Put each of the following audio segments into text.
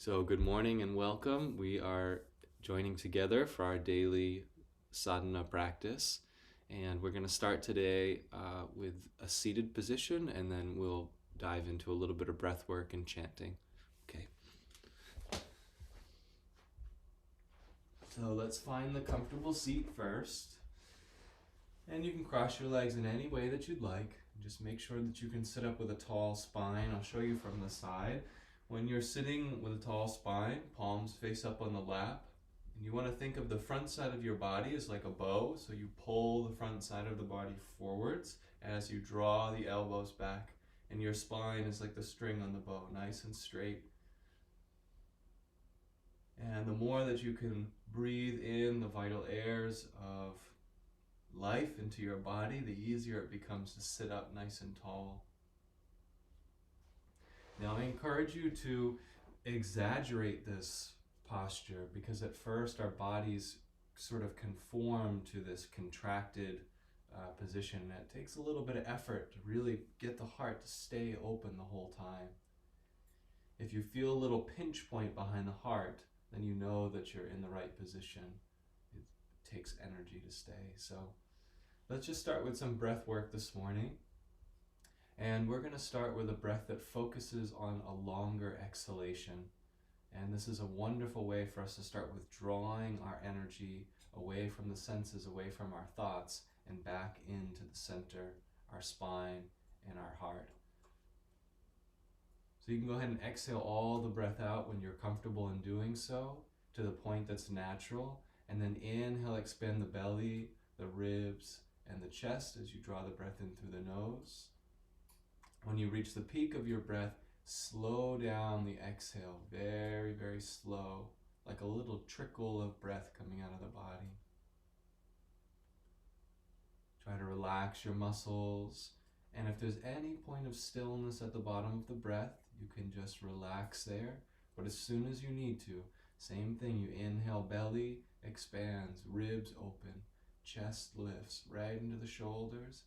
So good morning and welcome. We are joining together for our daily sadhana practice. And we're going to start today with a seated position, and then we'll dive into a little bit of breath work and chanting. Okay. So let's find the comfortable seat first. And you can cross your legs in any way that you'd like. Just make sure that you can sit up with a tall spine. I'll show you from the side. When you're sitting with a tall spine, palms face up on the lap, and you want to think of the front side of your body as like a bow, so you pull the front side of the body forwards as you draw the elbows back, and your spine is like the string on the bow, nice and straight. And the more that you can breathe in the vital airs of life into your body, the easier it becomes to sit up nice and tall. Now I encourage you to exaggerate this posture, because at first our bodies sort of conform to this contracted position. It takes a little bit of effort to really get the heart to stay open the whole time. If you feel a little pinch point behind the heart, then you know that you're in the right position. It takes energy to stay. So let's just start with some breath work this morning. And we're going to start with a breath that focuses on a longer exhalation. And this is a wonderful way for us to start withdrawing our energy away from the senses, away from our thoughts, and back into the center, our spine, and our heart. So you can go ahead and exhale all the breath out when you're comfortable in doing so, to the point that's natural. And then inhale, expand the belly, the ribs, and the chest as you draw the breath in through the nose. When you reach the peak of your breath, slow down the exhale, very, very slow, like a little trickle of breath coming out of the body. Try to relax your muscles, and if there's any point of stillness at the bottom of the breath, you can just relax there. But as soon as you need to, same thing, you inhale, belly expands, ribs open, chest lifts right into the shoulders,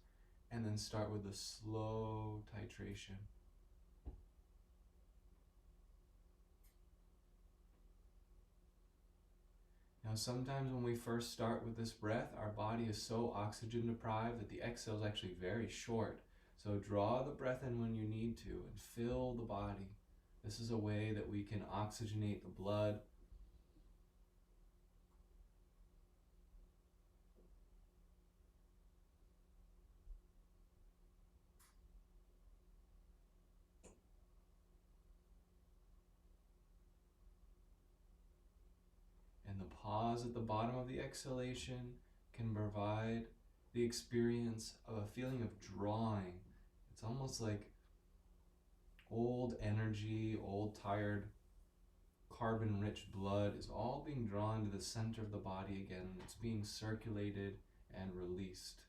and then start with a slow titration. Now sometimes when we first start with this breath, our body is so oxygen deprived that the exhale is actually very short. So draw the breath in when you need to and fill the body. This is a way that we can oxygenate the blood. And the pause at the bottom of the exhalation can provide the experience of a feeling of drawing. It's almost like old energy, old tired, carbon-rich blood is all being drawn to the center of the body again. It's being circulated and released.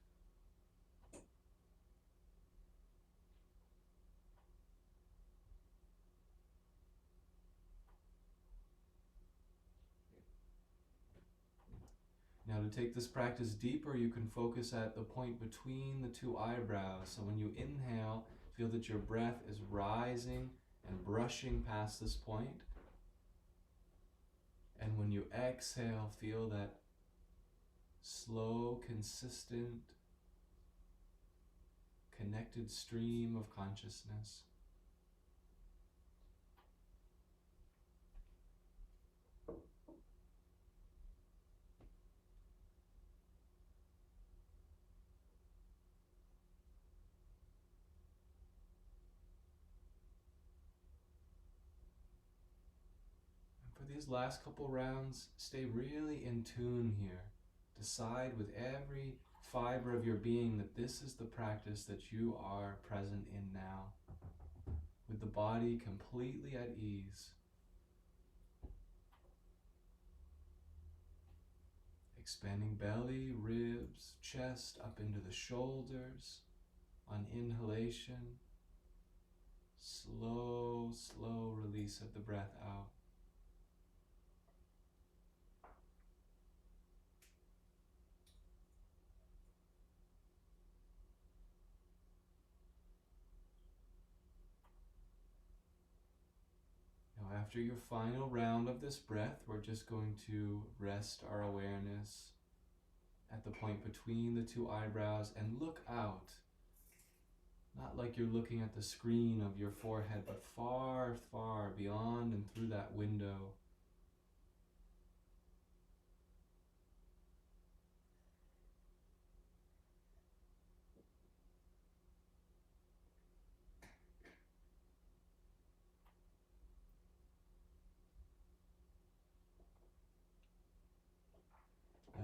Now to take this practice deeper, you can focus at the point between the two eyebrows. So when you inhale, feel that your breath is rising and brushing past this point. And when you exhale, feel that slow, consistent, connected stream of consciousness. For these last couple rounds, stay really in tune here. Decide with every fiber of your being that this is the practice that you are present in now, with the body completely at ease. Expanding belly, ribs, chest up into the shoulders on inhalation. Slow, slow release of the breath out. After your final round of this breath, we're just going to rest our awareness at the point between the two eyebrows and look out. Not like you're looking at the screen of your forehead, but far, far beyond and through that window.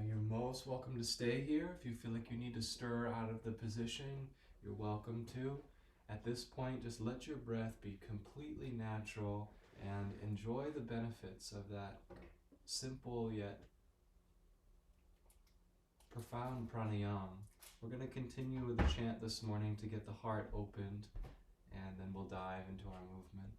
You're most welcome to stay here. If you feel like you need to stir out of the position, you're welcome to. At this point, just let your breath be completely natural and enjoy the benefits of that simple yet profound pranayama. We're going to continue with the chant this morning to get the heart opened, and then we'll dive into our movement.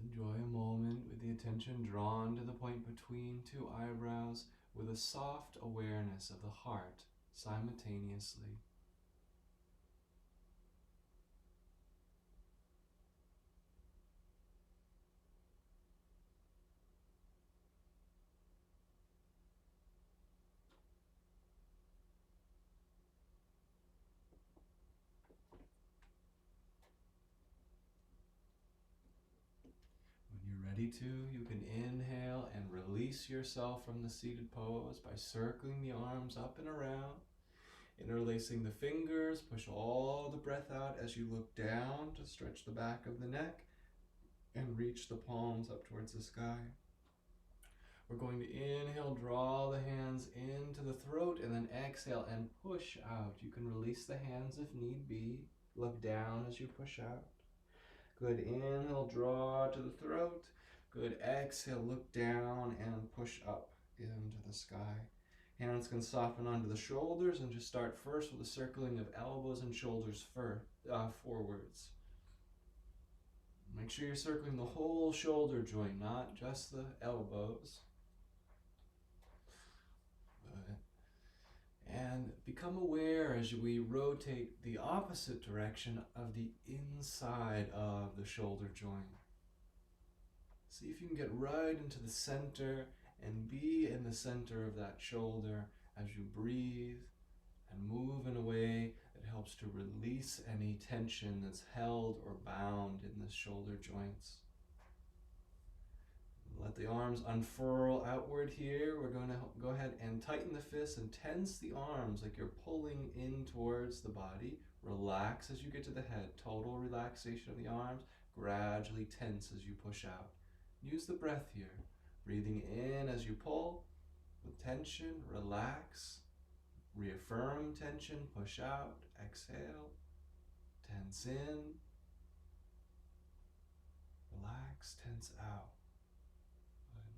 Enjoy a moment with the attention drawn to the point between two eyebrows with a soft awareness of the heart simultaneously. to, you can inhale and release yourself from the seated pose by circling the arms up and around, interlacing the fingers. Push all the breath out as you look down to stretch the back of the neck and reach the palms up towards the sky. We're going to inhale, draw the hands into the throat, and then exhale and push out. You can release the hands if need be. Look down as you push out. Good. Inhale, draw to the throat. Good. Exhale, look down and push up into the sky. Hands can soften onto the shoulders, and just start first with a circling of elbows and shoulders forwards. Make sure you're circling the whole shoulder joint, not just the elbows. Good. And become aware as we rotate the opposite direction of the inside of the shoulder joint. See if you can get right into the center and be in the center of that shoulder as you breathe and move in a way that helps to release any tension that's held or bound in the shoulder joints. Let the arms unfurl outward here. We're going to go ahead and tighten the fists and tense the arms like you're pulling in towards the body. Relax as you get to the head. Total relaxation of the arms. Gradually tense as you push out. Use the breath here. Breathing in as you pull. With tension, relax. Reaffirm tension, push out. Exhale. Tense in. Relax, tense out.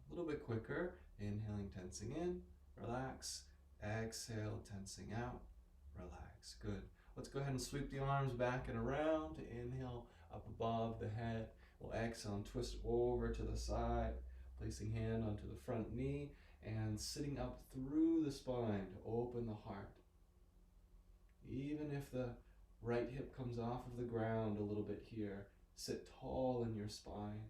A little bit quicker. Inhaling, tensing in. Relax. Exhale, tensing out. Relax. Good. Let's go ahead and sweep the arms back and around. Inhale up above the head. We'll exhale and twist over to the side. Placing hand onto the front knee and sitting up through the spine to open the heart. Even if the right hip comes off of the ground a little bit here, sit tall in your spine.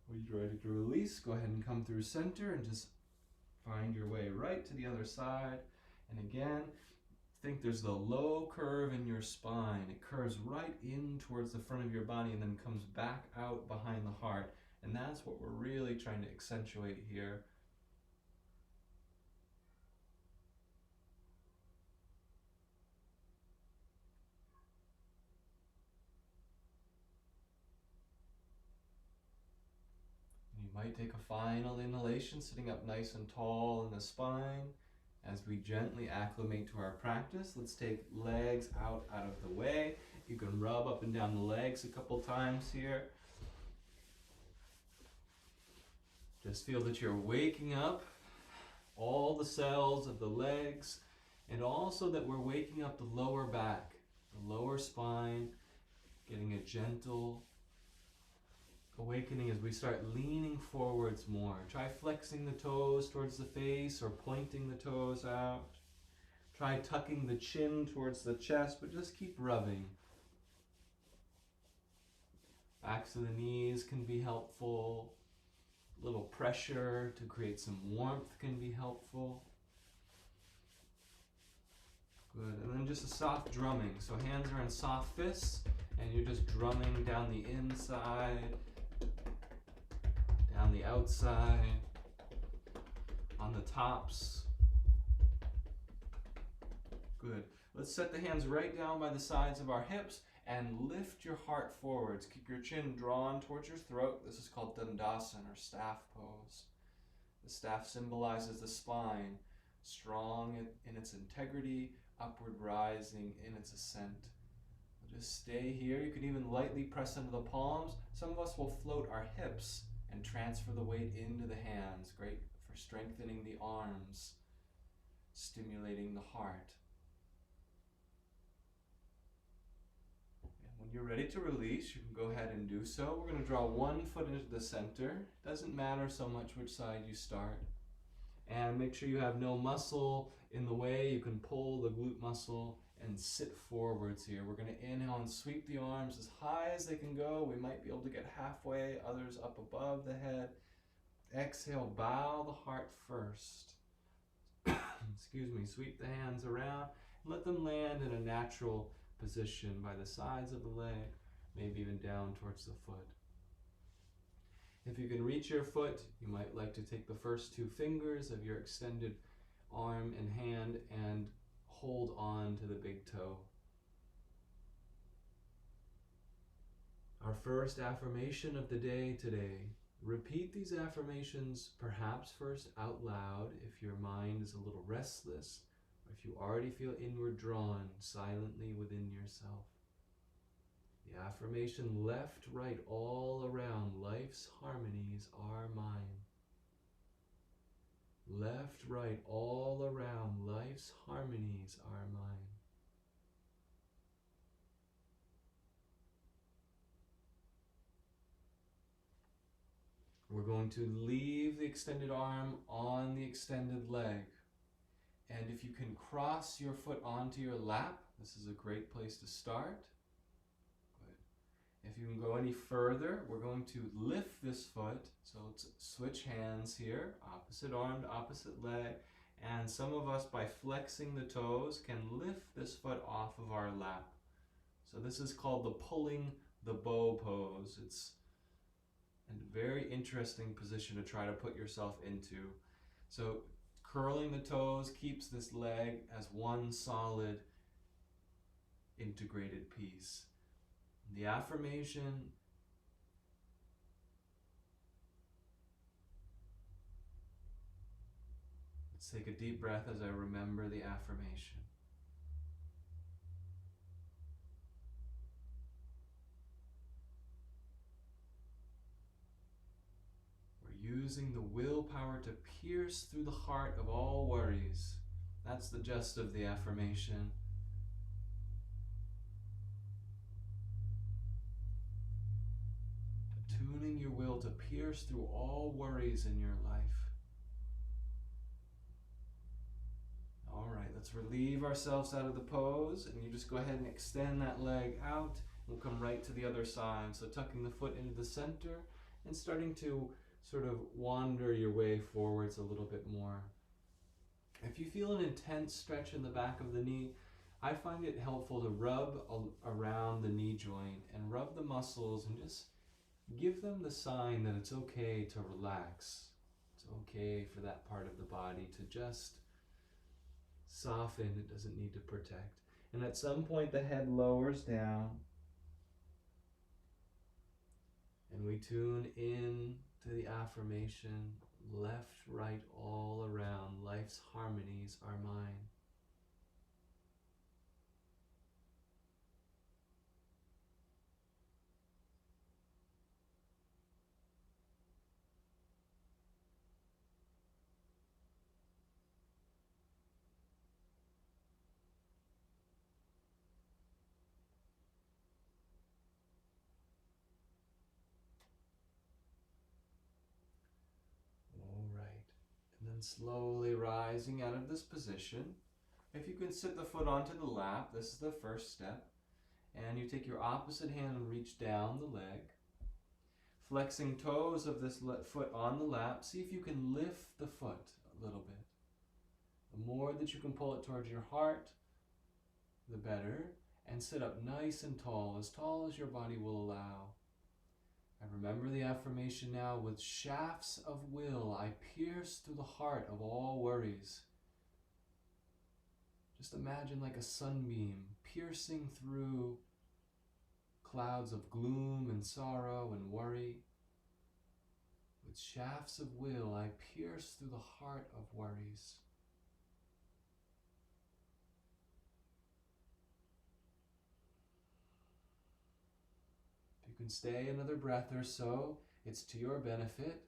When you're ready to release, go ahead and come through center and just find your way right to the other side. And again, think there's the low curve in your spine. It curves right in towards the front of your body and then comes back out behind the heart. And that's what we're really trying to accentuate here. You might take a final inhalation, sitting up nice and tall in the spine. As we gently acclimate to our practice, let's take legs out of the way. You can rub up and down the legs a couple times here. Just feel that you're waking up all the cells of the legs, and also that we're waking up the lower back, the lower spine, getting a gentle awakening as we start leaning forwards more. Try flexing the toes towards the face or pointing the toes out. Try tucking the chin towards the chest, but just keep rubbing. Backs of the knees can be helpful. A little pressure to create some warmth can be helpful. Good. And then just a soft drumming. So hands are in soft fists, and you're just drumming down the inside, down the outside, on the tops. Good. Let's set the hands right down by the sides of our hips and lift your heart forwards. Keep your chin drawn towards your throat. This is called Dandasan, or staff pose. The staff symbolizes the spine, strong in its integrity, upward rising in its ascent. Just stay here. You can even lightly press into the palms. Some of us will float our hips and transfer the weight into the hands. Great for strengthening the arms, stimulating the heart. And when you're ready to release, you can go ahead and do so. We're going to draw one foot into the center. Doesn't matter so much which side you start. And make sure you have no muscle in the way. You can pull the glute muscle and sit forwards here. We're going to inhale and sweep the arms as high as they can go. We might be able to get halfway, others up above the head. Exhale, bow the heart first. Excuse me, sweep the hands around and let them land in a natural position by the sides of the leg, maybe even down towards the foot. If you can reach your foot, you might like to take the first two fingers of your extended arm and hand and hold on to the big toe. Our first affirmation of the day today. Repeat these affirmations perhaps first out loud if your mind is a little restless, or if you already feel inward drawn silently within yourself. The affirmation, left, right, all around, life's harmonies are mine. Left, right, all around, life's harmonies are mine. We're going to leave the extended arm on the extended leg. And if you can cross your foot onto your lap, this is a great place to start. Good. If you can go any further, we're going to lift this foot. So let's switch hands here, opposite arm to opposite leg. And some of us, by flexing the toes, can lift this foot off of our lap. So this is called the pulling the bow pose. It's a very interesting position to try to put yourself into. So curling the toes keeps this leg as one solid integrated piece. The affirmation, let's take a deep breath as I remember the affirmation. Using the willpower to pierce through the heart of all worries. That's the gist of the affirmation. Tuning your will to pierce through all worries in your life. All right, let's relieve ourselves out of the pose, and you just go ahead and extend that leg out. We'll come right to the other side. So tucking the foot into the center and starting to sort of wander your way forwards a little bit more. If you feel an intense stretch in the back of the knee, I find it helpful to rub around the knee joint and rub the muscles and just give them the sign that it's okay to relax. It's okay for that part of the body to just soften. It doesn't need to protect. And at some point the head lowers down and we tune in to the affirmation, left, right, all around, life's harmonies are mine. Slowly rising out of this position. If you can sit the foot onto the lap, this is the first step. And you take your opposite hand and reach down the leg. Flexing toes of this foot on the lap, see if you can lift the foot a little bit. The more that you can pull it towards your heart, the better. And sit up nice and tall as your body will allow. And remember the affirmation now, with shafts of will, I pierce through the heart of all worries. Just imagine like a sunbeam piercing through clouds of gloom and sorrow and worry. With shafts of will, I pierce through the heart of worries. You can stay another breath or so. It's to your benefit.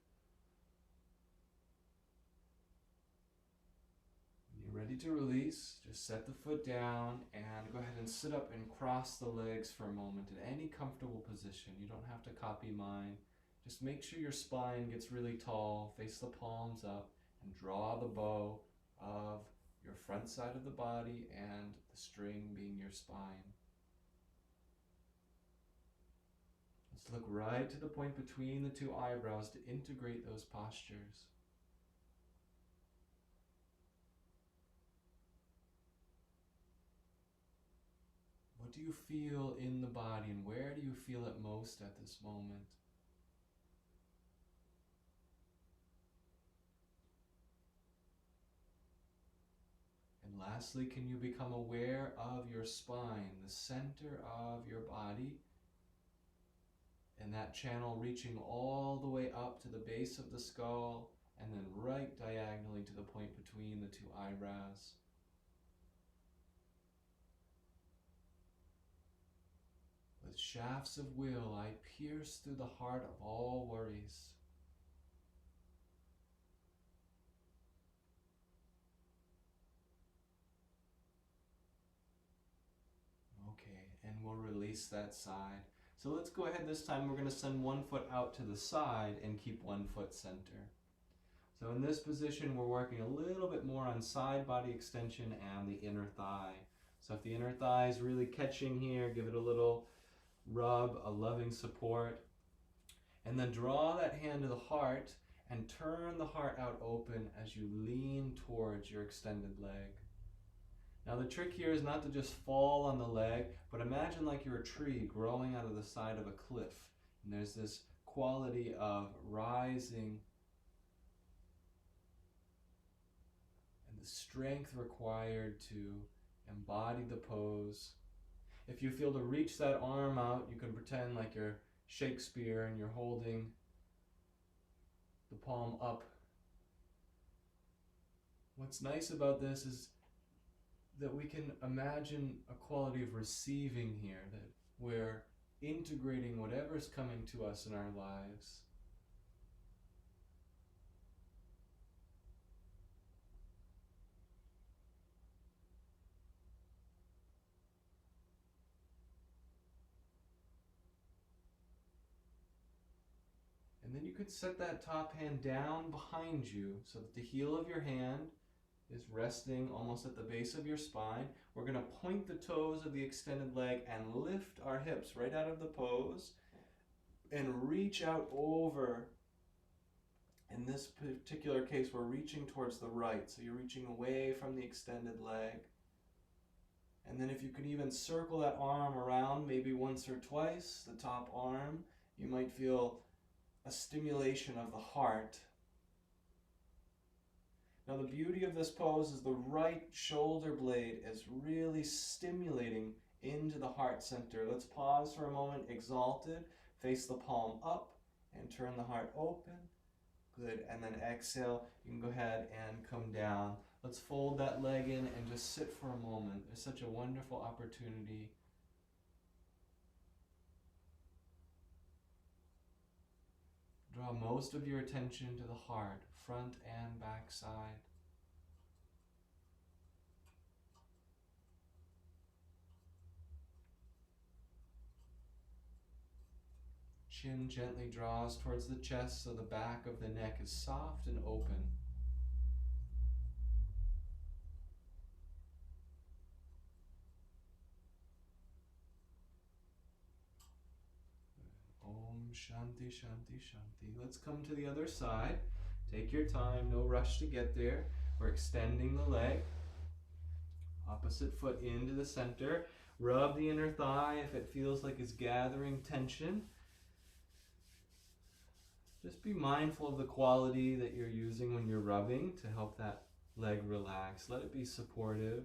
When you're ready to release, just set the foot down and go ahead and sit up and cross the legs for a moment in any comfortable position. You don't have to copy mine. Just make sure your spine gets really tall, face the palms up, and draw the bow of your front side of the body and the string being your spine. Let's look right to the point between the two eyebrows to integrate those postures. What What do you feel in the body, and where do you feel it most at this moment? And lastly, can you become aware of your spine, the center of your body, and that channel reaching all the way up to the base of the skull, and then right diagonally to the point between the two eyebrows. With shafts of will, I pierce through the heart of all worries. Okay, and we'll release that side. So let's go ahead this time. We're going to send one foot out to the side and keep one foot center. So in this position, we're working a little bit more on side body extension and the inner thigh. So if the inner thigh is really catching here, give it a little rub, a loving support. And then draw that hand to the heart and turn the heart out open as you lean towards your extended leg. Now the trick here is not to just fall on the leg, but imagine like you're a tree growing out of the side of a cliff. And there's this quality of rising and the strength required to embody the pose. If you feel to reach that arm out, you can pretend like you're Shakespeare and you're holding the palm up. What's nice about this is that we can imagine a quality of receiving here, that we're integrating whatever's coming to us in our lives. And then you could set that top hand down behind you so that the heel of your hand is resting almost at the base of your spine. We're going to point the toes of the extended leg and lift our hips right out of the pose and reach out over. In this particular case, we're reaching towards the right, so you're reaching away from the extended leg. And then if you could even circle that arm around maybe once or twice, the top arm, you might feel a stimulation of the heart. Now the beauty of this pose is the right shoulder blade is really stimulating into the heart center. Let's pause for a moment, exalted, face the palm up and turn the heart open. Good, and then exhale, you can go ahead and come down. Let's fold that leg in and just sit for a moment. There's such a wonderful opportunity. Draw most of your attention to the heart, front and back side. Chin gently draws towards the chest so the back of the neck is soft and open. Om Shanti Shanti Shanti. Let's come to the other side. Take your time, no rush to get there. We're extending the leg. Opposite foot into the center. Rub the inner thigh if it feels like it's gathering tension. Just be mindful of the quality that you're using when you're rubbing to help that leg relax. Let it be supportive.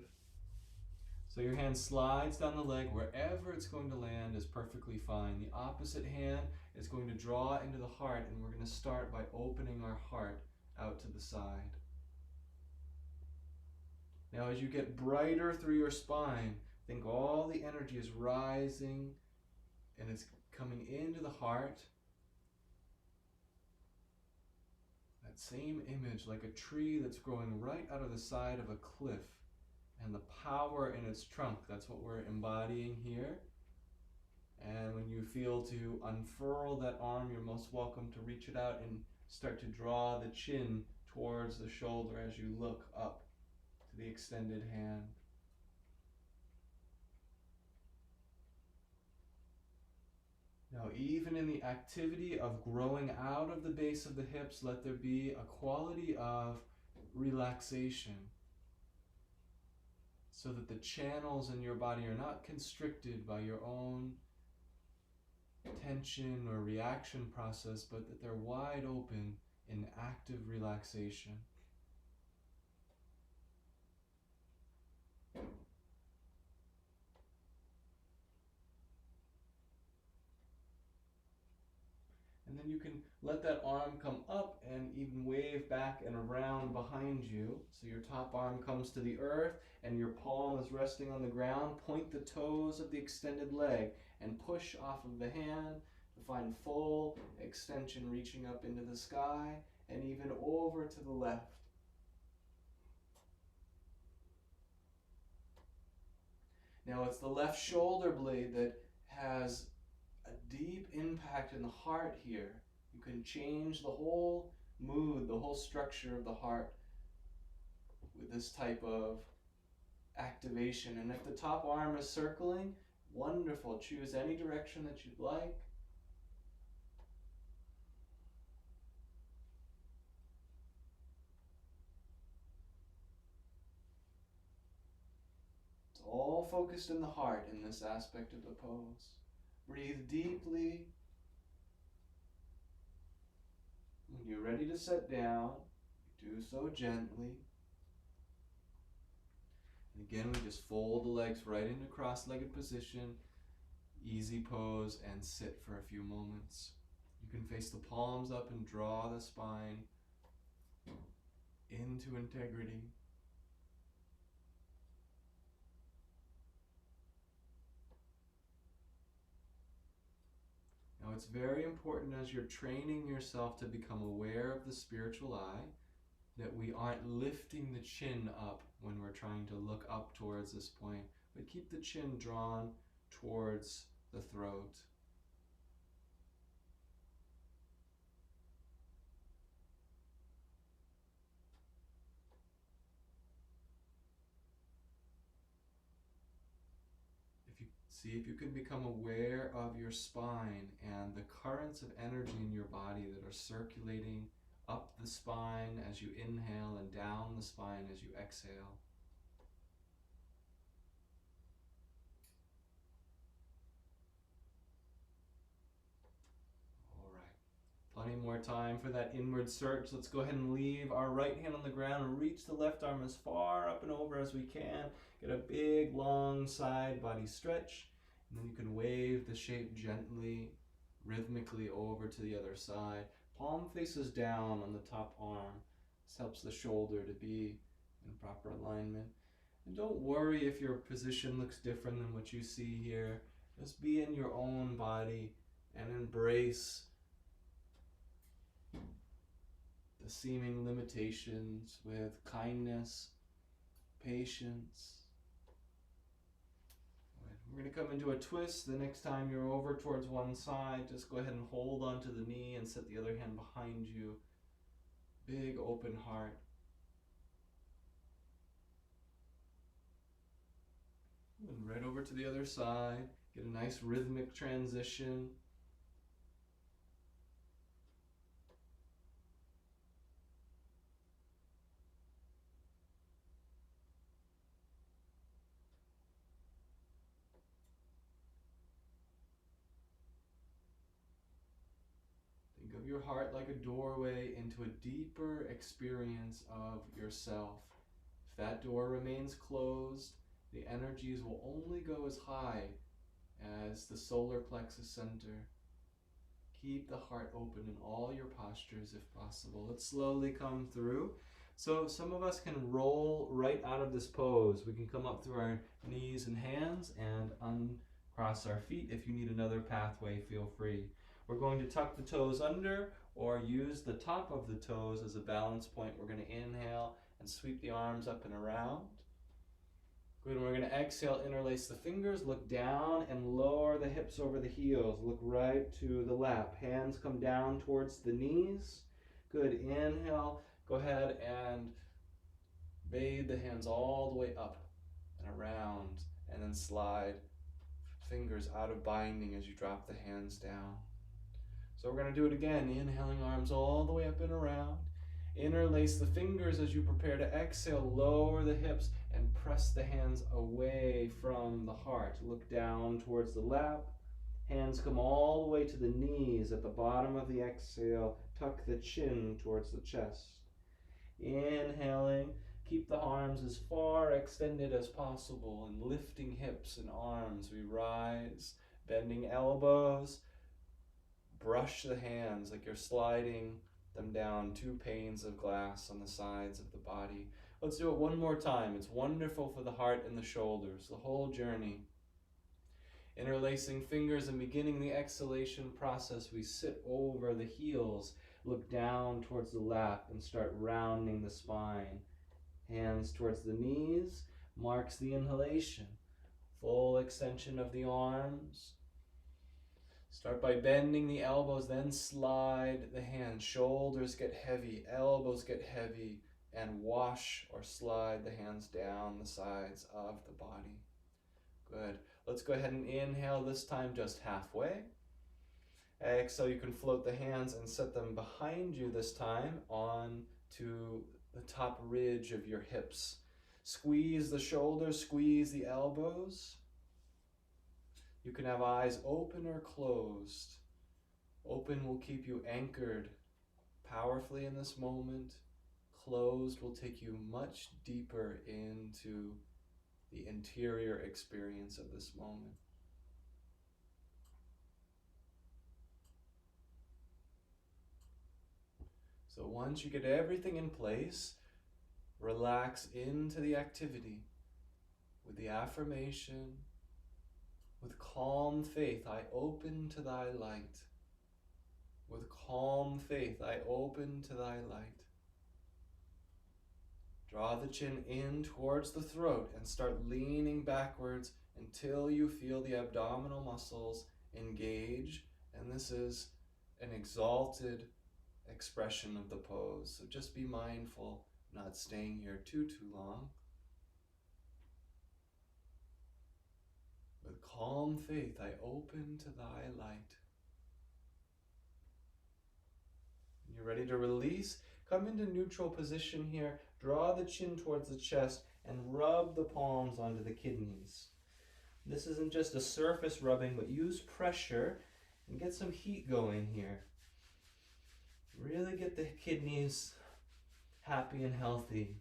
So your hand slides down the leg. Wherever it's going to land is perfectly fine. The opposite hand is going to draw into the heart, and we're going to start by opening our heart out to the side. Now as you get brighter through your spine, think all the energy is rising and it's coming into the heart. That same image, like a tree that's growing right out of the side of a cliff, and the power in its trunk, that's what we're embodying here. And when you feel to unfurl that arm, you're most welcome to reach it out and start to draw the chin towards the shoulder as you look up to the extended hand. Now, even in the activity of growing out of the base of the hips, let there be a quality of relaxation. so that the channels in your body are not constricted by your own tension or reaction process, but that they're wide open in active relaxation. And then you can let that arm come up and even wave back and around behind you. So your top arm comes to the earth and your palm is resting on the ground. Point the toes of the extended leg and push off of the hand to find full extension, reaching up into the sky and even over to the left. Now it's the left shoulder blade that has a deep impact in the heart here. You can change the whole mood, the whole structure of the heart with this type of activation. And if the top arm is circling, wonderful. Choose any direction that you'd like. It's all focused in the heart in this aspect of the pose. Breathe deeply. When you're ready to sit down, you do so gently. And again, we just fold the legs right into cross-legged position, easy pose, and sit for a few moments. You can face the palms up and draw the spine into integrity. Now it's very important as you're training yourself to become aware of the spiritual eye that we aren't lifting the chin up when we're trying to look up towards this point, but keep the chin drawn towards the throat. See if you can become aware of your spine and the currents of energy in your body that are circulating up the spine as you inhale and down the spine as you exhale. All right, plenty more time for that inward search. Let's go ahead and leave our right hand on the ground and reach the left arm as far up and over as we can. Get a big, long side body stretch. And then you can wave the shape gently, rhythmically over to the other side. Palm faces down on the top arm. This helps the shoulder to be in proper alignment. And don't worry if your position looks different than what you see here. Just be in your own body and embrace the seeming limitations with kindness, patience. We're going to come into a twist. The next time you're over towards one side, just go ahead and hold onto the knee and set the other hand behind you. Big open heart. And right over to the other side. Get a nice rhythmic transition. Think of your heart like a doorway into a deeper experience of yourself. If that door remains closed, the energies will only go as high as the solar plexus center. Keep the heart open in all your postures if possible. Let's slowly come through. So some of us can roll right out of this pose. We can come up through our knees and hands and uncross our feet. If you need another pathway, feel free. We're going to tuck the toes under or use the top of the toes as a balance point. We're going to inhale and sweep the arms up and around. Good, and we're going to exhale, interlace the fingers, look down and lower the hips over the heels. Look right to the lap. Hands come down towards the knees. Good, inhale, go ahead and bathe the hands all the way up and around, and then slide fingers out of binding as you drop the hands down. So we're going to do it again, inhaling arms all the way up and around. Interlace the fingers as you prepare to exhale, lower the hips and press the hands away from the heart. Look down towards the lap. Hands come all the way to the knees. At the bottom of the exhale, tuck the chin towards the chest. Inhaling, keep the arms as far extended as possible, and lifting hips and arms. We rise, bending elbows. Brush the hands like you're sliding them down 2 panes of glass on the sides of the body. Let's do it one more time. It's wonderful for the heart and the shoulders, the whole journey. Interlacing fingers and beginning the exhalation process, we sit over the heels, look down towards the lap, and start rounding the spine. Hands towards the knees marks the inhalation. Full extension of the arms. Start by bending the elbows, then slide the hands. Shoulders get heavy, elbows get heavy, and wash or slide the hands down the sides of the body. Good. Let's go ahead and inhale this time just halfway. Exhale, you can float the hands and set them behind you this time on to the top ridge of your hips. Squeeze the shoulders, squeeze the elbows. You can have eyes open or closed. Open will keep you anchored powerfully in this moment. Closed will take you much deeper into the interior experience of this moment. So once you get everything in place, relax into the activity with the affirmation, with calm faith, I open to thy light. With calm faith, I open to thy light. Draw the chin in towards the throat and start leaning backwards until you feel the abdominal muscles engage. And this is an exalted expression of the pose. So just be mindful, not staying here too long. With calm faith, I open to thy light. When you're ready to release, come into neutral position here. Draw the chin towards the chest and rub the palms onto the kidneys. This isn't just a surface rubbing, but use pressure and get some heat going here. Really get the kidneys happy and healthy.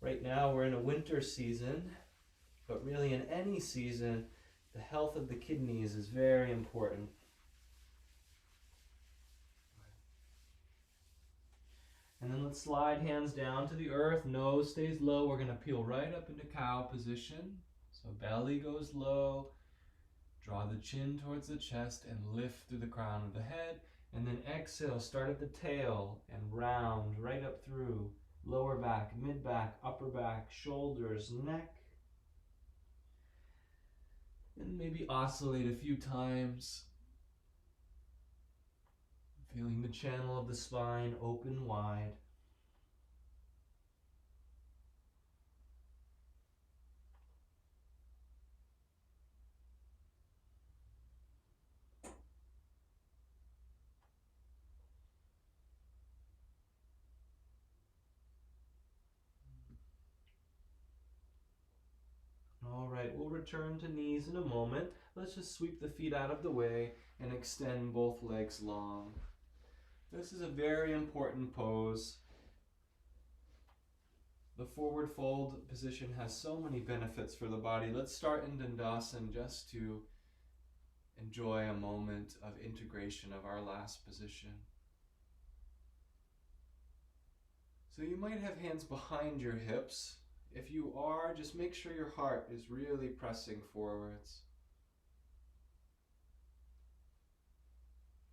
Right now we're in a winter season, but really in any season, the health of the kidneys is very important. And then let's slide hands down to the earth. Nose stays low. We're going to peel right up into cow position. So belly goes low. Draw the chin towards the chest and lift through the crown of the head. And then exhale, start at the tail and round right up through lower back, mid back, upper back, shoulders, neck. And maybe oscillate a few times. Feeling the channel of the spine open wide. All right, we'll return to knees in a moment. Let's just sweep the feet out of the way and extend both legs long. This is a very important pose. The forward fold position has so many benefits for the body. Let's start in Dandasan just to enjoy a moment of integration of our last position. So you might have hands behind your hips. If you are, just make sure your heart is really pressing forwards.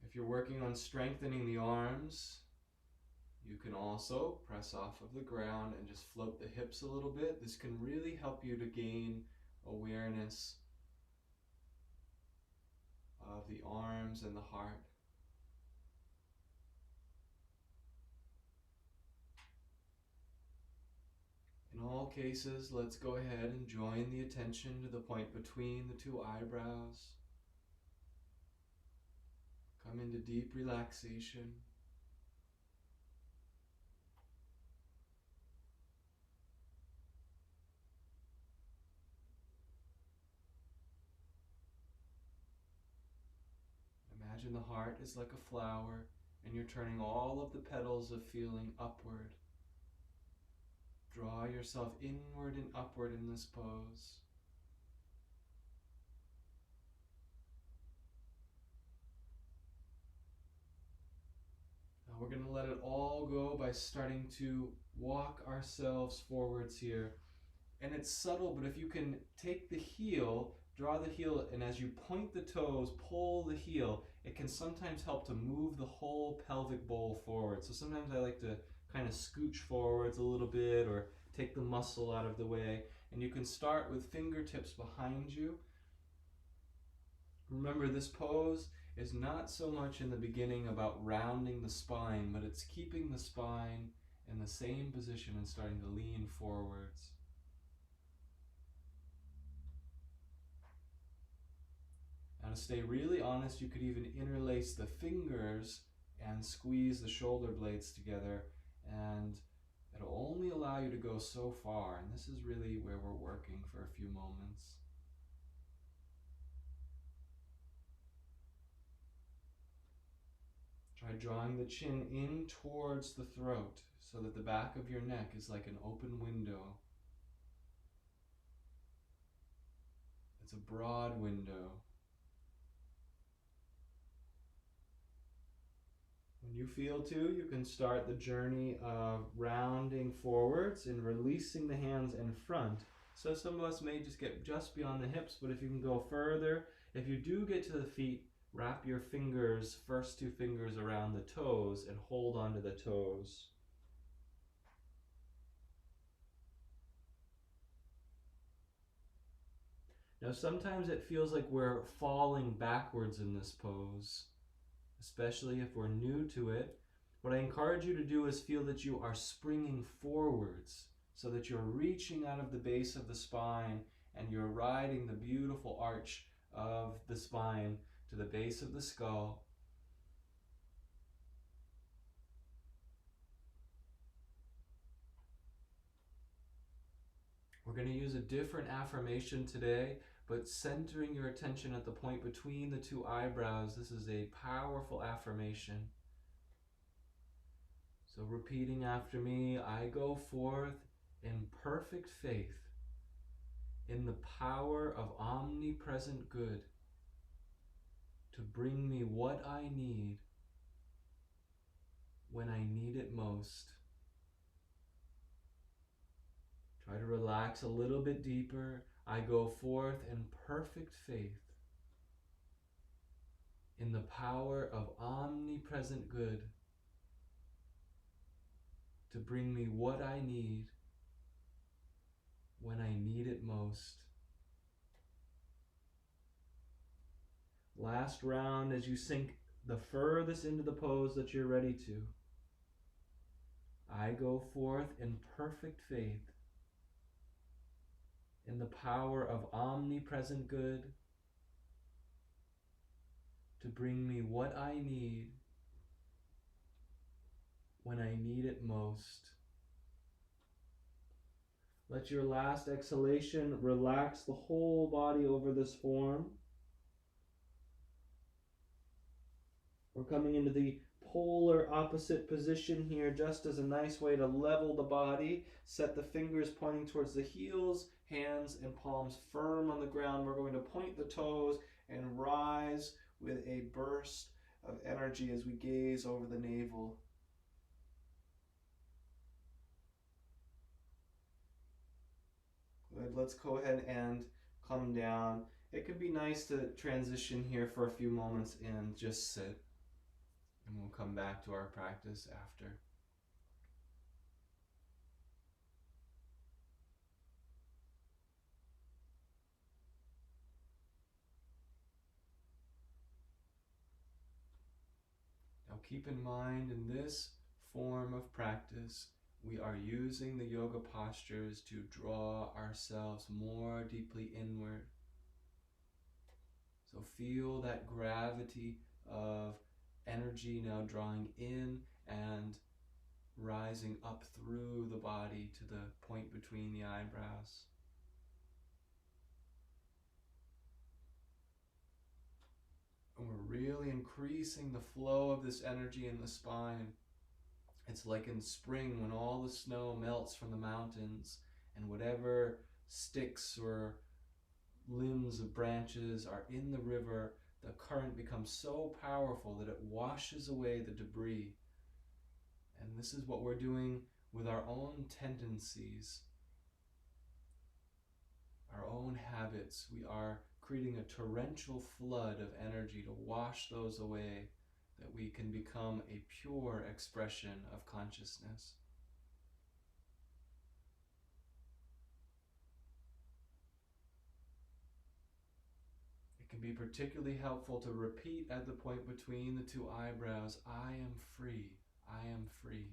If you're working on strengthening the arms, you can also press off of the ground and just float the hips a little bit. This can really help you to gain awareness of the arms and the heart. In all cases, let's go ahead and join the attention to the point between the two eyebrows. Come into deep relaxation. imagine the heart is like a flower and you're turning all of the petals of feeling upward. Draw yourself inward and upward in this pose. Now we're going to let it all go by starting to walk ourselves forwards here. And it's subtle, but if you can take the heel, draw the heel, and as you point the toes, pull the heel, it can sometimes help to move the whole pelvic bowl forward. So sometimes I like to kind of scooch forwards a little bit or take the muscle out of the way. And you can start with fingertips behind you. Remember, this pose is not so much in the beginning about rounding the spine, but it's keeping the spine in the same position and starting to lean forwards. Now, to stay really honest, you could even interlace the fingers and squeeze the shoulder blades together, and it'll only allow you to go so far, and this is really where we're working for a few moments. Try drawing the chin in towards the throat so that the back of your neck is like an open window. It's a broad window. When you feel to, you can start the journey of rounding forwards and releasing the hands in front. So some of us may just get just beyond the hips, but if you can go further, if you do get to the feet, wrap your fingers, first two fingers around the toes and hold onto the toes. Now sometimes it feels like we're falling backwards in this pose, especially if we're new to it. What I encourage you to do is feel that you are springing forwards so that you're reaching out of the base of the spine and you're riding the beautiful arch of the spine to the base of the skull. We're going to use a different affirmation today, but centering your attention at the point between the two eyebrows. This is a powerful affirmation. So repeating after me, I go forth in perfect faith in the power of omnipresent good to bring me what I need when I need it most. Try to relax a little bit deeper. I go forth in perfect faith in the power of omnipresent good to bring me what I need when I need it most. Last round as you sink the furthest into the pose that you're ready to. I go forth in perfect faith in the power of omnipresent good to bring me what I need when I need it most. Let your last exhalation relax the whole body over this form. We're coming into the polar opposite position here, just as a nice way to level the body. Set the fingers pointing towards the heels, hands and palms firm on the ground. We're going to point the toes and rise with a burst of energy as we gaze over the navel. Good. Let's go ahead and come down. It could be nice to transition here for a few moments and just sit. And we'll come back to our practice after. Now keep in mind, in this form of practice, we are using the yoga postures to draw ourselves more deeply inward. So feel that gravity of energy now drawing in and rising up through the body to the point between the eyebrows. And we're really increasing the flow of this energy in the spine. It's like in spring when all the snow melts from the mountains and whatever sticks or limbs of branches are in the river, the current becomes so powerful that it washes away the debris. And this is what we're doing with our own tendencies, our own habits. We are creating a torrential flood of energy to wash those away, that we can become a pure expression of consciousness. It can be particularly helpful to repeat at the point between the two eyebrows, I am free, I am free.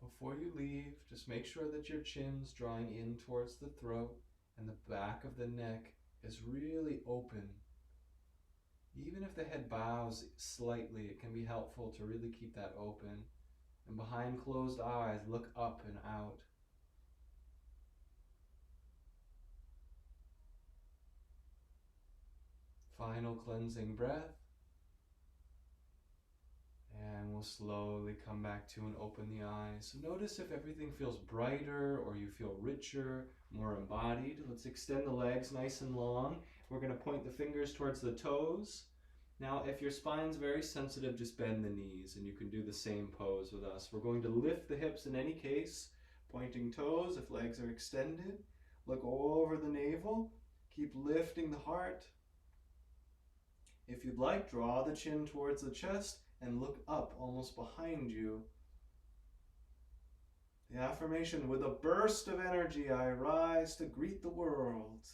Before you leave, just make sure that your chin's drawing in towards the throat and the back of the neck is really open. Even if the head bows slightly, it can be helpful to really keep that open. And behind closed eyes, look up and out. Final cleansing breath. And we'll slowly come back to and open the eyes. So notice if everything feels brighter or you feel richer, more embodied. Let's extend the legs nice and long. We're going to point the fingers towards the toes. Now, if your spine's very sensitive, just bend the knees and you can do the same pose with us. We're going to lift the hips in any case, pointing toes if legs are extended. Look over the navel. Keep lifting the heart. If you'd like, draw the chin towards the chest and look up almost behind you. The affirmation, with a burst of energy, I rise to greet the world.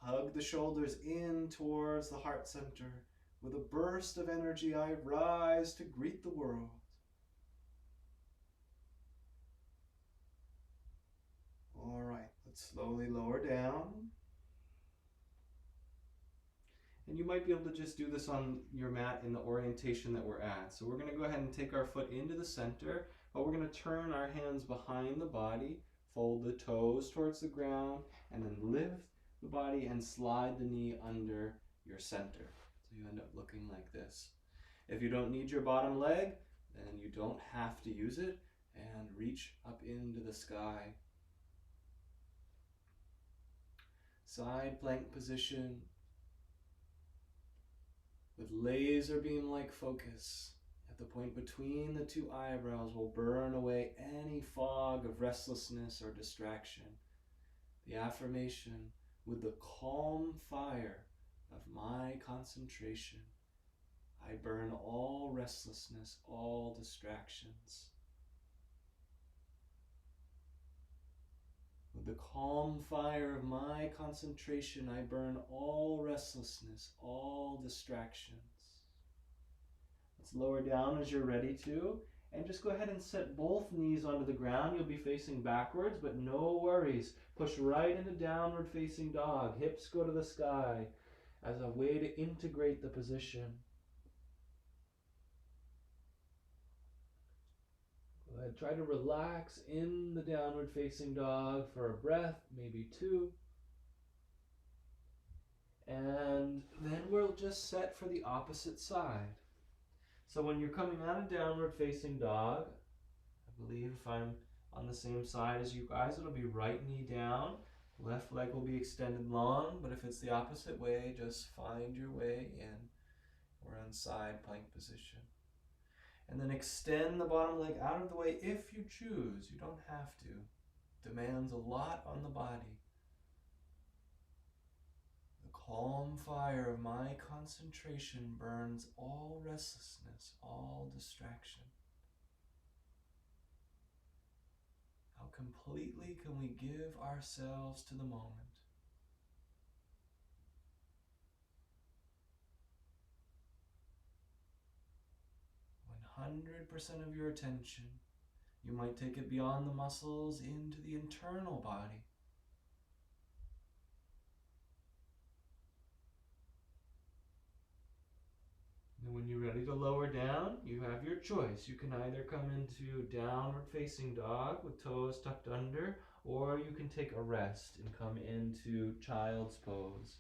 Hug the shoulders in towards the heart center. With a burst of energy, I rise to greet the world. All right, let's slowly lower down. And you might be able to just do this on your mat in the orientation that we're at. So we're going to go ahead and take our foot into the center, but we're going to turn our hands behind the body, fold the toes towards the ground, and then lift the body and slide the knee under your center. So you end up looking like this. If you don't need your bottom leg, then you don't have to use it, and reach up into the sky. Side plank position. With laser beam-like focus, at the point between the two eyebrows, will burn away any fog of restlessness or distraction. The affirmation, with the calm fire of my concentration, I burn all restlessness, all distractions. With the calm fire of my concentration, I burn all restlessness, all distractions. Let's lower down as you're ready to, and just go ahead and set both knees onto the ground. You'll be facing backwards, but no worries. Push right into downward facing dog. Hips go to the sky as a way to integrate the position. Go ahead, try to relax in the downward facing dog for a breath, maybe two. And then we'll just set for the opposite side. So when you're coming out of downward facing dog, I believe if I'm on the same side as you guys, it'll be right knee down, left leg will be extended long, but if it's the opposite way, just find your way in. We're on side plank position. And then extend the bottom leg out of the way if you choose. You don't have to. Demands a lot on the body. The calm fire of my concentration burns all restlessness, all distraction. How completely can we give ourselves to the moment? 100% of your attention, You might take it beyond the muscles into the internal body. And when you're ready to lower down, you have your choice. You can either come into downward facing dog with toes tucked under, or you can take a rest and come into child's pose.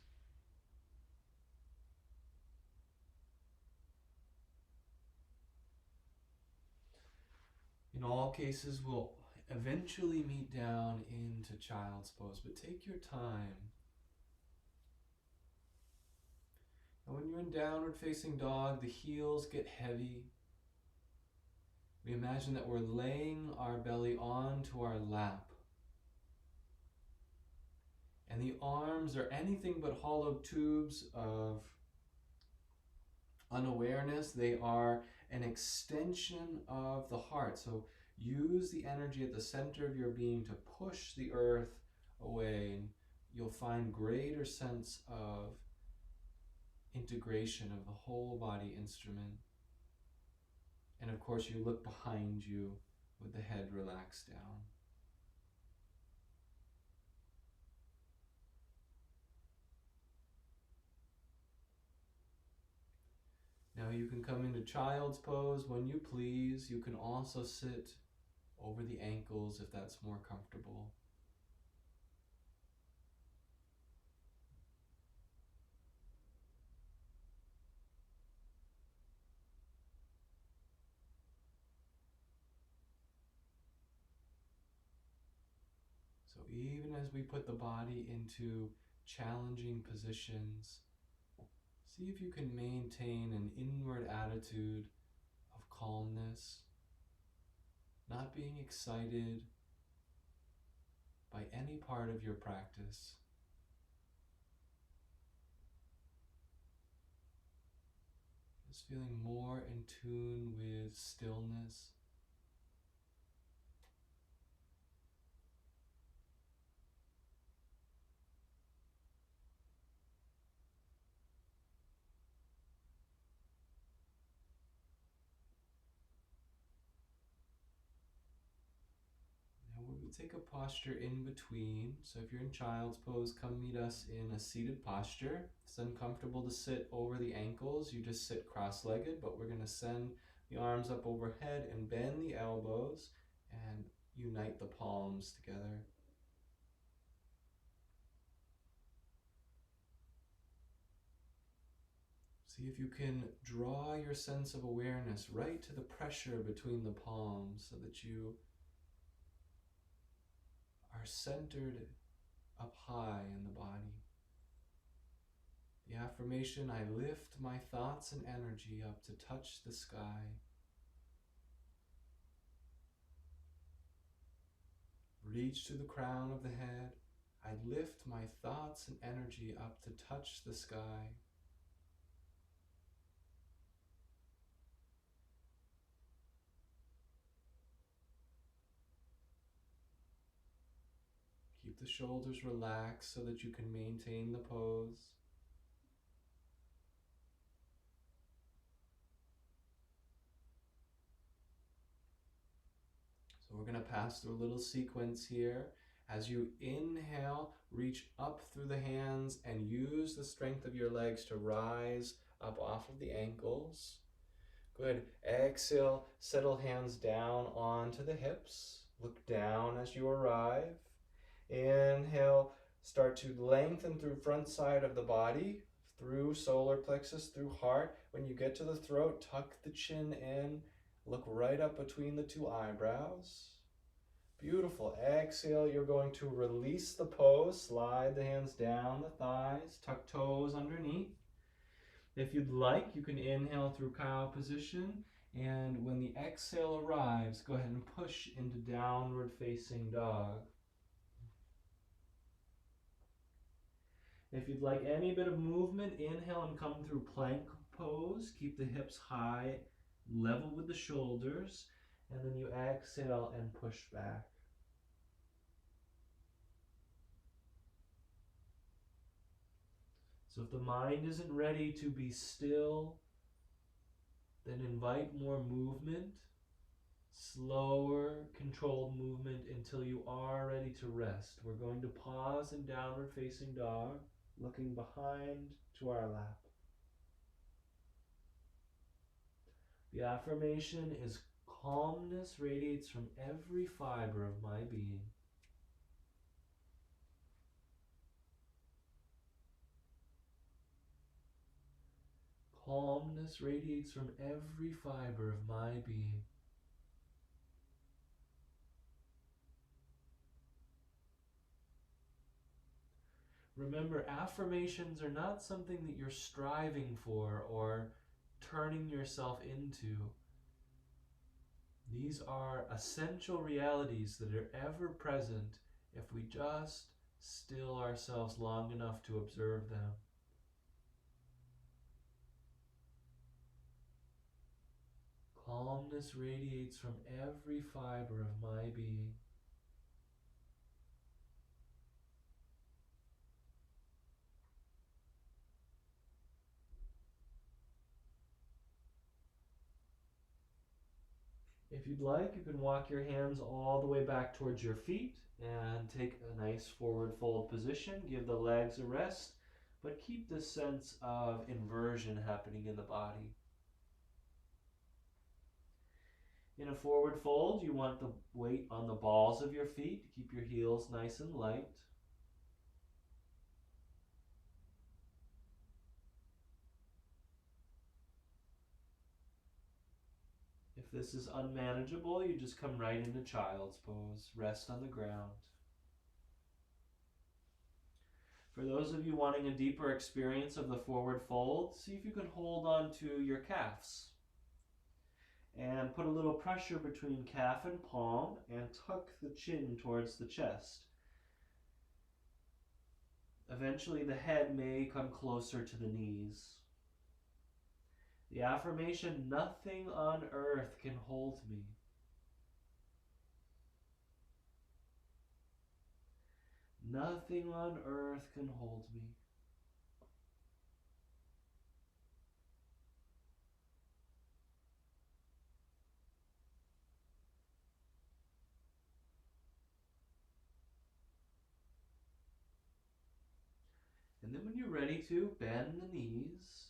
In all cases, we'll eventually meet down into child's pose, but take your time. And when you're in downward facing dog, the heels get heavy. We imagine that we're laying our belly onto our lap. And the arms are anything but hollow tubes of unawareness. They are an extension of the heart. So use the energy at the center of your being to push the earth away, and you'll find greater sense of integration of the whole body instrument. And of course, you look behind you with the head relaxed down. Now you can come into child's pose when you please. You can also sit over the ankles if that's more comfortable. So even as we put the body into challenging positions, see if you can maintain an inward attitude of calmness, not being excited by any part of your practice. Just feeling more in tune with stillness. We take a posture in between. So if you're in child's pose, come meet us in a seated posture. It's uncomfortable to sit over the ankles. You just sit cross-legged, but we're going to send the arms up overhead and bend the elbows and unite the palms together. See if you can draw your sense of awareness right to the pressure between the palms so that you are centered up high in the body. The affirmation, I lift my thoughts and energy up to touch the sky. Reach to the crown of the head. I lift my thoughts and energy up to touch the sky. Keep the shoulders relaxed so that you can maintain the pose. So we're going to pass through a little sequence here. As you inhale, reach up through the hands and use the strength of your legs to rise up off of the ankles. Good. Exhale, settle hands down onto the hips. Look down as you arrive. Inhale, start to lengthen through front side of the body, through solar plexus, through heart. When you get to the throat, tuck the chin in. Look right up between the two eyebrows. Beautiful. Exhale, you're going to release the pose. Slide the hands down the thighs. Tuck toes underneath. If you'd like, you can inhale through cow position. And when the exhale arrives, go ahead and push into downward facing dog. If you'd like any bit of movement, inhale and come through plank pose. Keep the hips high, level with the shoulders, and then you exhale and push back. So if the mind isn't ready to be still, then invite more movement. Slower, controlled movement until you are ready to rest. We're going to pause in downward facing dog, looking behind to our lap. The affirmation is calmness radiates from every fiber of my being. Calmness radiates from every fiber of my being. Remember, affirmations are not something that you're striving for or turning yourself into. These are essential realities that are ever present if we just still ourselves long enough to observe them. Calmness radiates from every fiber of my being. If you'd like, you can walk your hands all the way back towards your feet and take a nice forward fold position. Give the legs a rest, but keep this sense of inversion happening in the body. In a forward fold, you want the weight on the balls of your feet to keep your heels nice and light. If this is unmanageable, you just come right into child's pose. Rest on the ground. For those of you wanting a deeper experience of the forward fold, see if you can hold on to your calves. And put a little pressure between calf and palm and tuck the chin towards the chest. Eventually the head may come closer to the knees. The affirmation, nothing on earth can hold me. Nothing on earth can hold me. And then when you're ready to, bend the knees,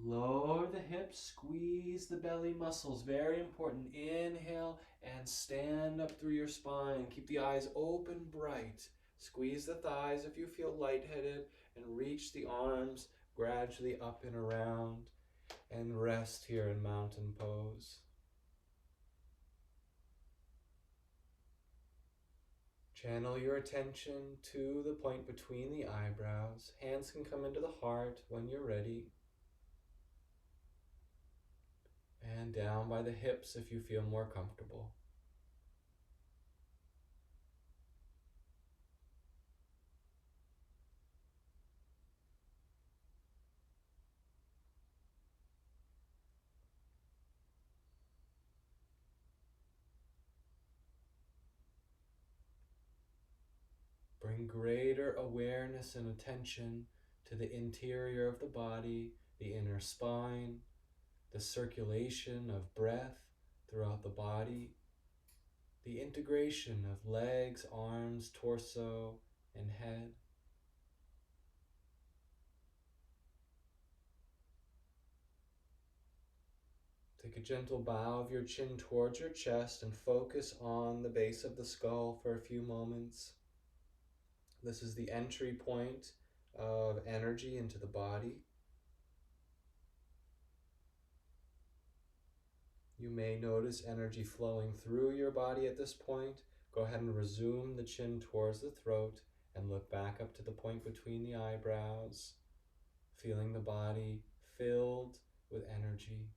lower the hips, squeeze the belly muscles. Very important. Inhale and stand up through your spine. Keep the eyes open, bright. Squeeze the thighs if you feel lightheaded, and reach the arms gradually up and around, and rest here in mountain pose. Channel your attention to the point between the eyebrows. Hands can come into the heart when you're ready. And down by the hips if you feel more comfortable. Bring greater awareness and attention to the interior of the body, the inner spine, the circulation of breath throughout the body, the integration of legs, arms, torso, and head. Take a gentle bow of your chin towards your chest and focus on the base of the skull for a few moments. This is the entry point of energy into the body. You may notice energy flowing through your body at this point. Go ahead and resume the chin towards the throat and look back up to the point between the eyebrows, feeling the body filled with energy.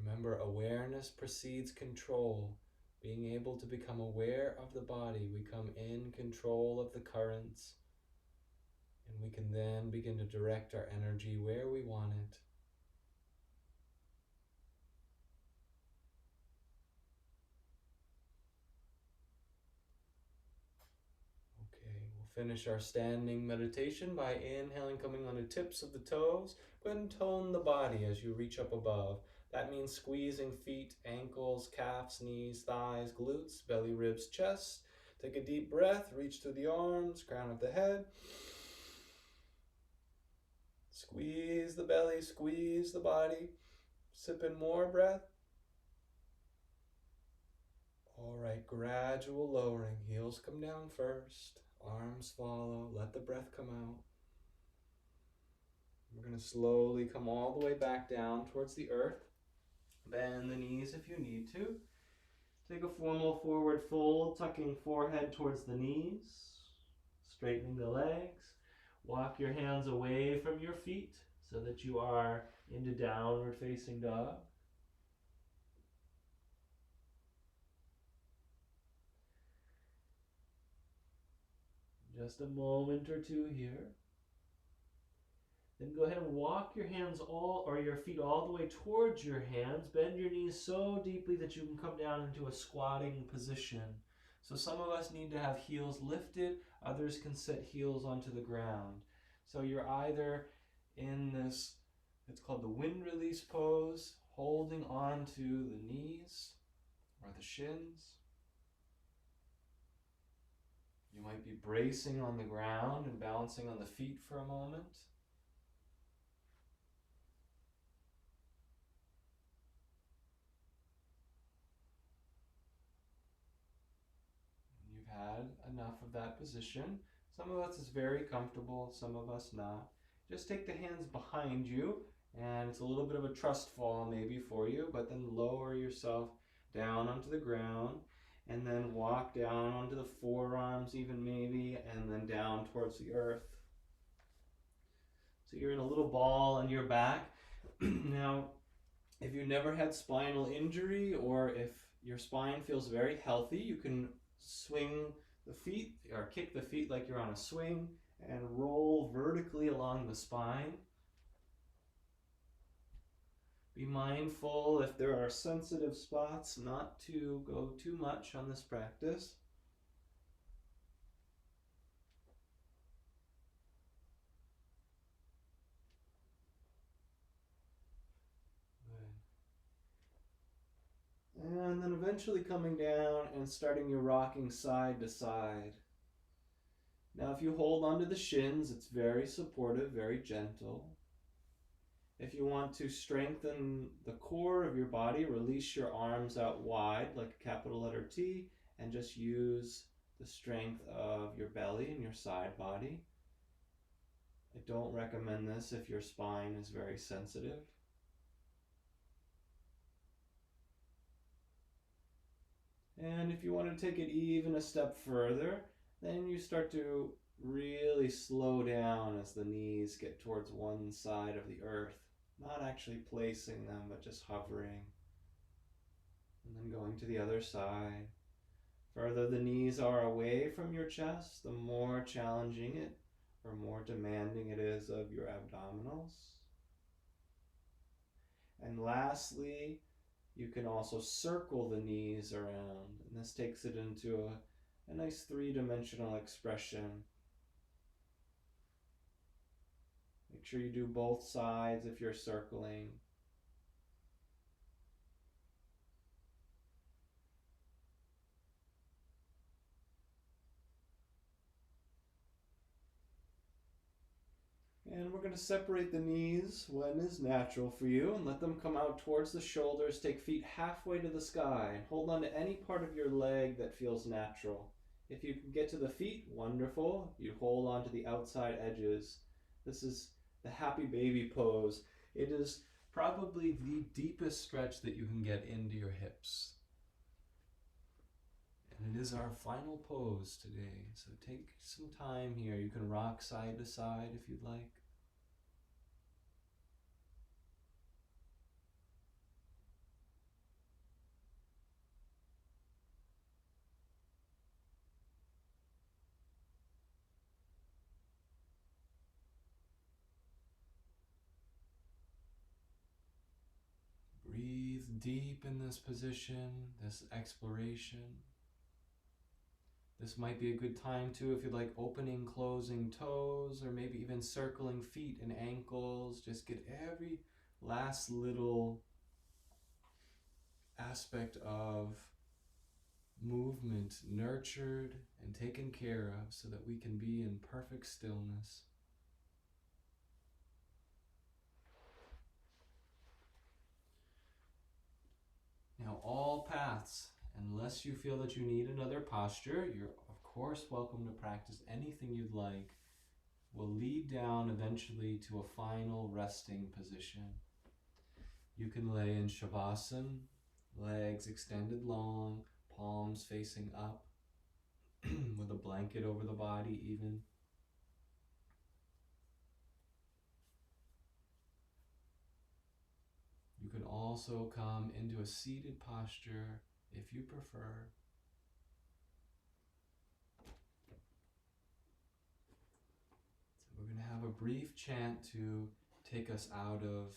Remember, awareness precedes control. Being able to become aware of the body, we come in control of the currents, and we can then begin to direct our energy where we want it. Okay, we'll finish our standing meditation by inhaling, coming on the tips of the toes. Go ahead and tone the body as you reach up above. That means squeezing feet, ankles, calves, knees, thighs, glutes, belly, ribs, chest. Take a deep breath, reach through the arms, crown of the head. Squeeze the belly, squeeze the body. Sip in more breath. All right, gradual lowering. Heels come down first, arms follow. Let the breath come out. We're going to slowly come all the way back down towards the earth. Bend the knees if you need to. Take a formal forward fold, tucking forehead towards the knees, straightening the legs. Walk your hands away from your feet so that you are into downward facing dog. Just a moment or two here. Then go ahead and walk your hands your feet all the way towards your hands. Bend your knees so deeply that you can come down into a squatting position. So some of us need to have heels lifted, others can set heels onto the ground. So you're either in this, it's called the wind release pose, holding on to the knees or the shins. You might be bracing on the ground and balancing on the feet for a moment. You've had enough of that position. Some of us is very comfortable, some of us not. Just take the hands behind you, and it's a little bit of a trust fall maybe for you, but then lower yourself down onto the ground, and then walk down onto the forearms even maybe, and then down towards the earth. So you're in a little ball on your back. Now, if you never had spinal injury, or if your spine feels very healthy, you can swing the feet or kick the feet like you're on a swing and roll vertically along the spine. Be mindful if there are sensitive spots not to go too much on this practice. Good. And then eventually coming down and starting your rocking side to side. Now if you hold onto the shins, it's very supportive, very gentle. If you want to strengthen the core of your body, release your arms out wide like a capital letter T and just use the strength of your belly and your side body. I don't recommend this if your spine is very sensitive. And if you want to take it even a step further, then you start to really slow down as the knees get towards one side of the earth. Not actually placing them, but just hovering. And then going to the other side. Further the knees are away from your chest, the more challenging it or more demanding it is of your abdominals. And lastly, you can also circle the knees around, and this takes it into a nice three-dimensional expression. Make sure you do both sides if you're circling. And we're going to separate the knees when is natural for you and let them come out towards the shoulders. Take feet halfway to the sky and hold on to any part of your leg that feels natural. If you can get to the feet, wonderful. You hold on to the outside edges. This is the happy baby pose. It is probably the deepest stretch that you can get into your hips. And it is our final pose today. So take some time here. You can rock side to side if you'd like. Breathe deep in this position, this exploration. This might be a good time too if you'd like opening, closing toes, or maybe even circling feet and ankles. Just get every last little aspect of movement nurtured and taken care of so that we can be in perfect stillness. Now, all paths, unless you feel that you need another posture, you're of course welcome to practice anything you'd like, will lead down eventually to a final resting position. You can lay in Shavasana, legs extended long, palms facing up, with a blanket over the body even. You can also come into a seated posture if you prefer. So we're going to have a brief chant to take us out of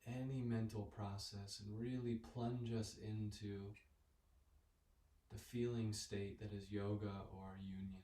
any mental process and really plunge us into the feeling state that is yoga or union.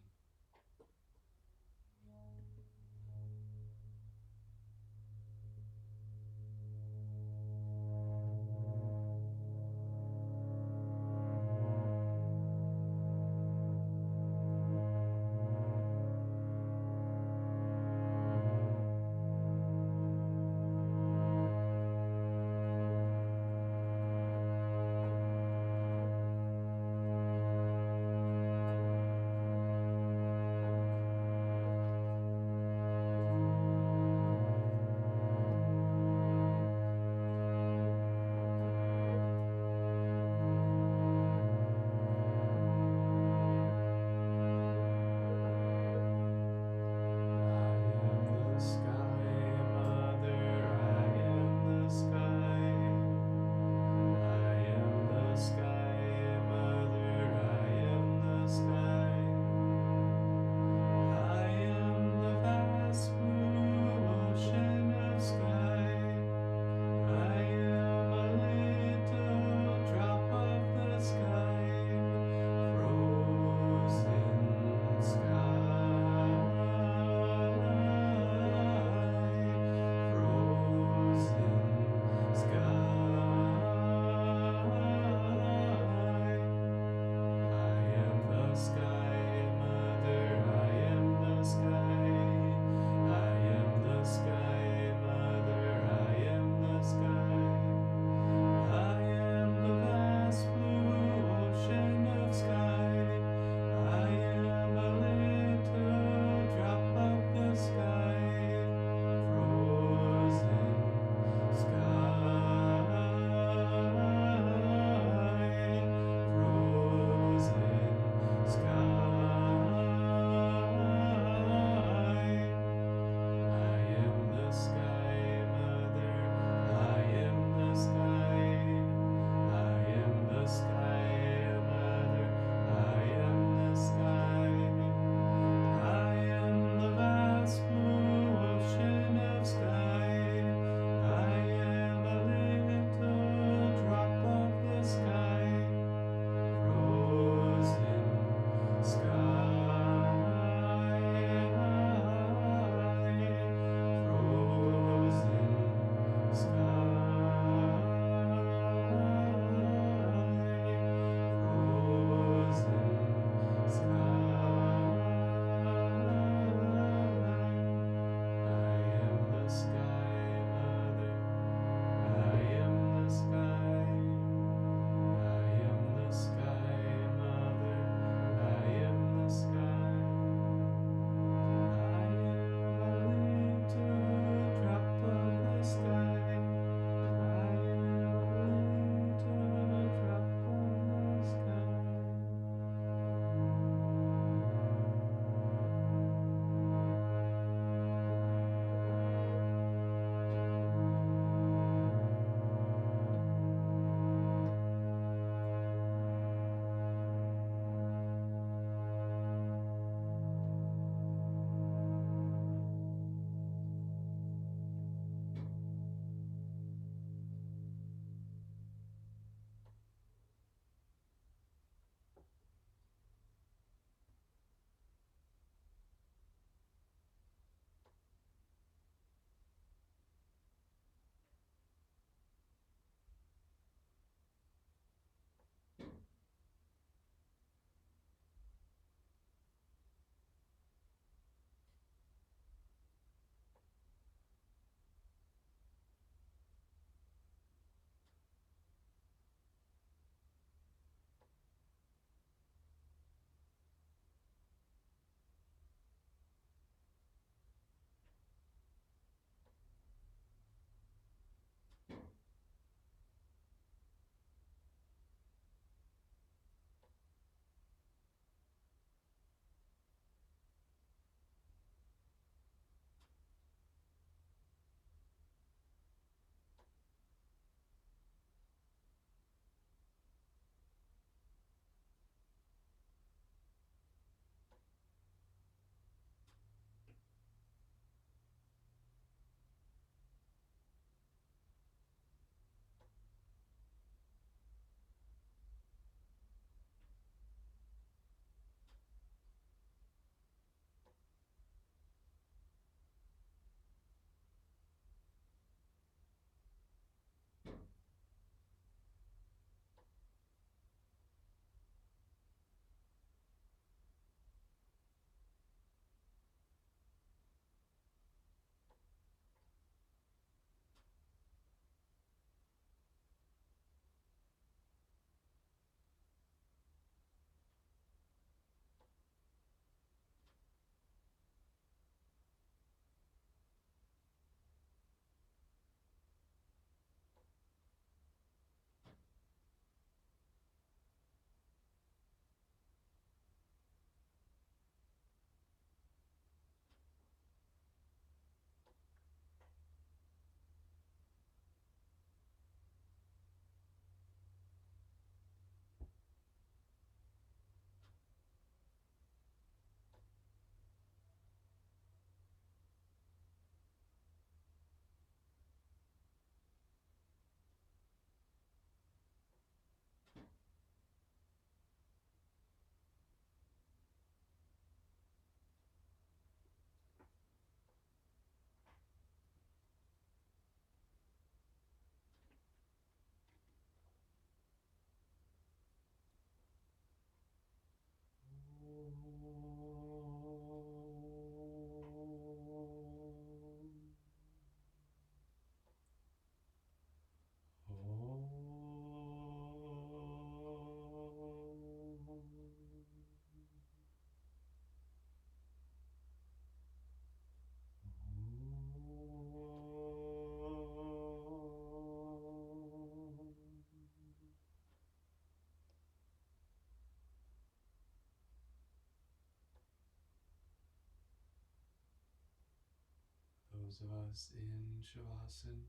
those of us in Shavasana,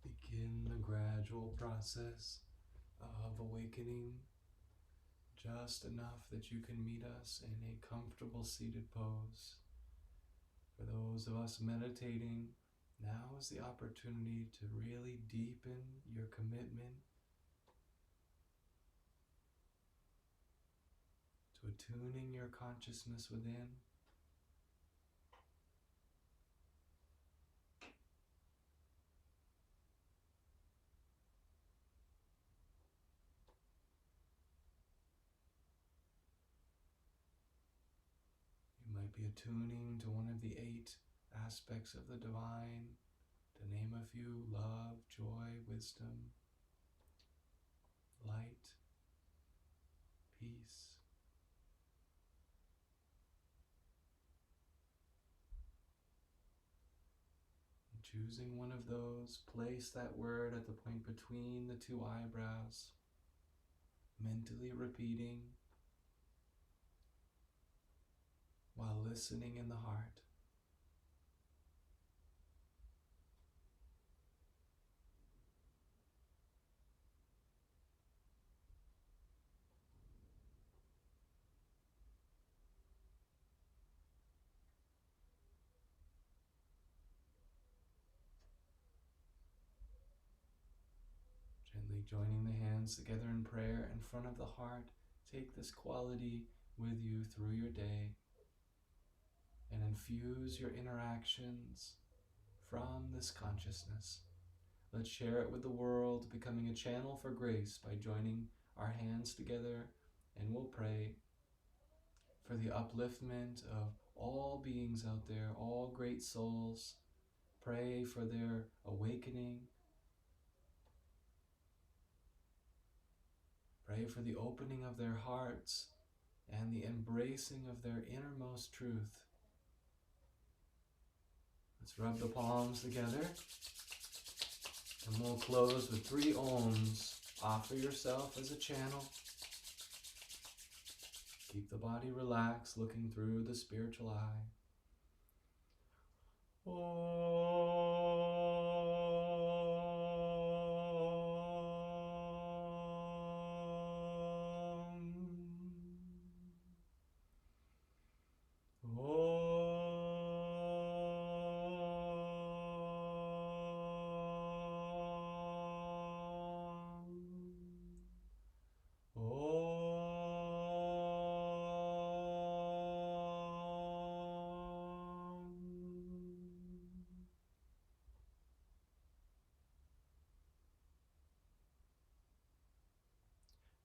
begin the gradual process of awakening, just enough that you can meet us in a comfortable seated pose. For those of us meditating, now is the opportunity to really deepen your commitment to attuning your consciousness within. You might be attuning to one of the 8 aspects of the divine, to name a few: love, joy, wisdom, light, peace. And choosing one of those, place that word at the point between the 2 eyebrows, mentally repeating while listening in the heart. Gently joining the hands together in prayer in front of the heart. Take this quality with you through your day and infuse your interactions from this consciousness. Let's share it with the world, becoming a channel for grace by joining our hands together, and we'll pray for the upliftment of all beings out there, all great souls. Pray for their awakening. Pray for the opening of their hearts and the embracing of their innermost truth. Let's rub the palms together, and we'll close with 3 Oms. Offer yourself as a channel. Keep the body relaxed, looking through the spiritual eye.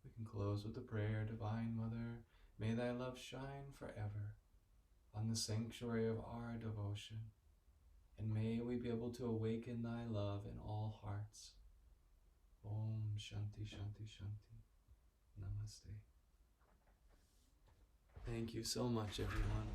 We can close with a prayer. Divine Mother, may thy love shine forever on the sanctuary of our devotion, and may we be able to awaken thy love in all hearts. Om Shanti Shanti Shanti. Namaste. Thank you so much, everyone.